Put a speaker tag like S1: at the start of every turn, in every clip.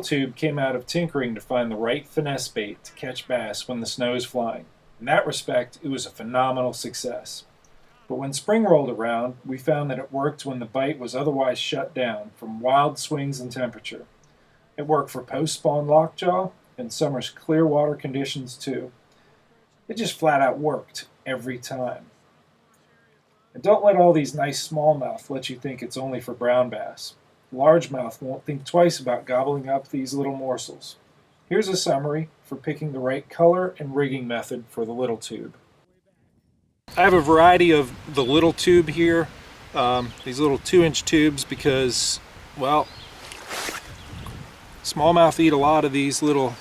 S1: tube came out of tinkering to find the right finesse bait to catch bass when the snow is flying. In that respect, it was a phenomenal success. But when spring rolled around, we found that it worked when the bite was otherwise shut down from wild swings in temperature. It worked for post-spawn lockjaw and summer's clear water conditions too. It just flat out worked every time. And don't let all these nice smallmouth let you think it's only for brown bass. Largemouth won't think twice about gobbling up these little morsels. Here's a summary for picking the right color and rigging method for the little tube. I have a variety of the little tube here, these little 2-inch tubes, because, well, smallmouth eat a lot of these little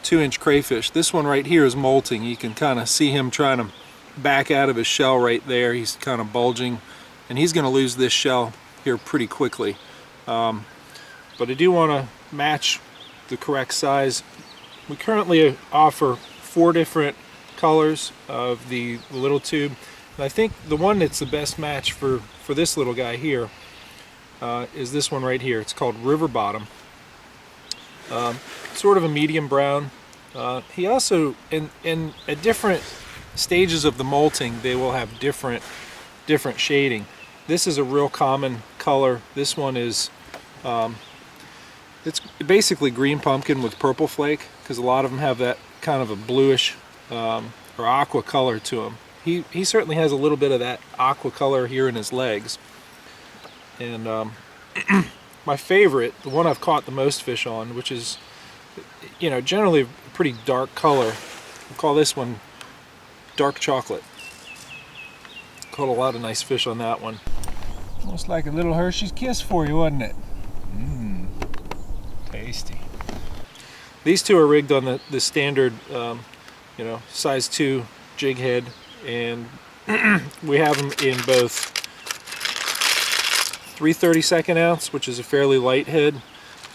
S1: 2-inch crayfish. This one right here is molting. You can kind of see him trying to back out of his shell right there. He's kind of bulging, and he's going to lose this shell here pretty quickly. But I do want to match the correct size. We currently offer 4 different colors of the little tube, and I think the one that's the best match for this little guy here is this one right here. It's called River Bottom. Sort of a medium brown. He also, at different stages of the molting, they will have different shading. This is a real common color. This one is it's basically green pumpkin with purple flake, because a lot of them have that kind of a bluish or aqua color to him. He certainly has a little bit of that aqua color here in his legs. And my favorite, the one I've caught the most fish on, which is, you know, generally a pretty dark color, we'll call this one dark chocolate. Caught a lot of nice fish on that one. Almost like a little Hershey's Kiss for you, wasn't it? Mmm, tasty. These two are rigged on the standard, you know, size 2 jig head, and we have them in both 3/32 ounce, which is a fairly light head,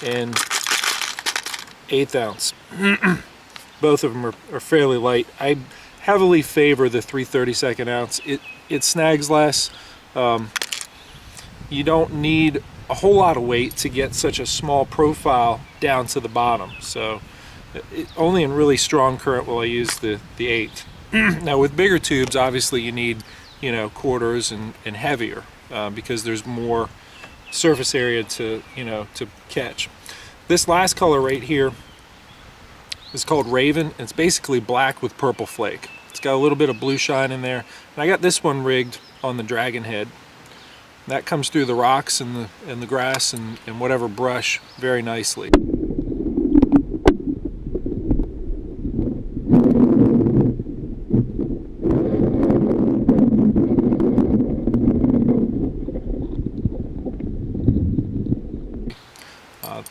S1: and 1/8 ounce. Both of them are fairly light. I heavily favor the 3/32 ounce. It snags less. You don't need a whole lot of weight to get such a small profile down to the bottom. So only in really strong current will I use the 8. Now with bigger tubes, obviously you need, you know, quarters and heavier, because there's more surface area to, you know, to catch. This last color right here is called Raven. It's basically black with purple flake. It's got a little bit of blue shine in there. And I got this one rigged on the dragon head. That comes through the rocks and the grass and whatever brush very nicely.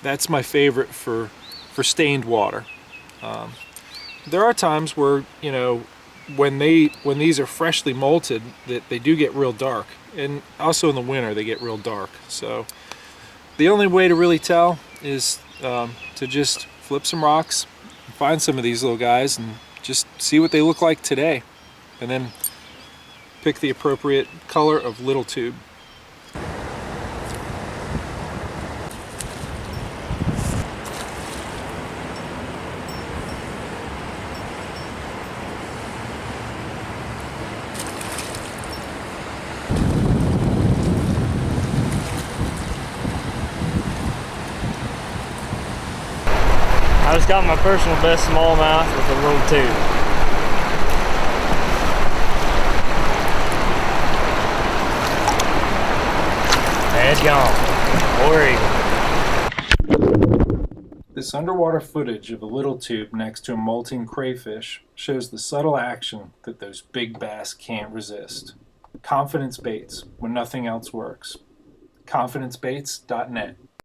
S1: That's my favorite for stained water. There are times where, you know, when these are freshly molted, that they do get real dark, and also in the winter they get real dark. So the only way to really tell is to just flip some rocks, find some of these little guys, and just see what they look like today, and then pick the appropriate color of little tube.
S2: I just got my personal best smallmouth with a little tube. It's gone. Or eagle.
S1: This underwater footage of a little tube next to a molting crayfish shows the subtle action that those big bass can't resist. Confidence baits when nothing else works. confidencebaits.net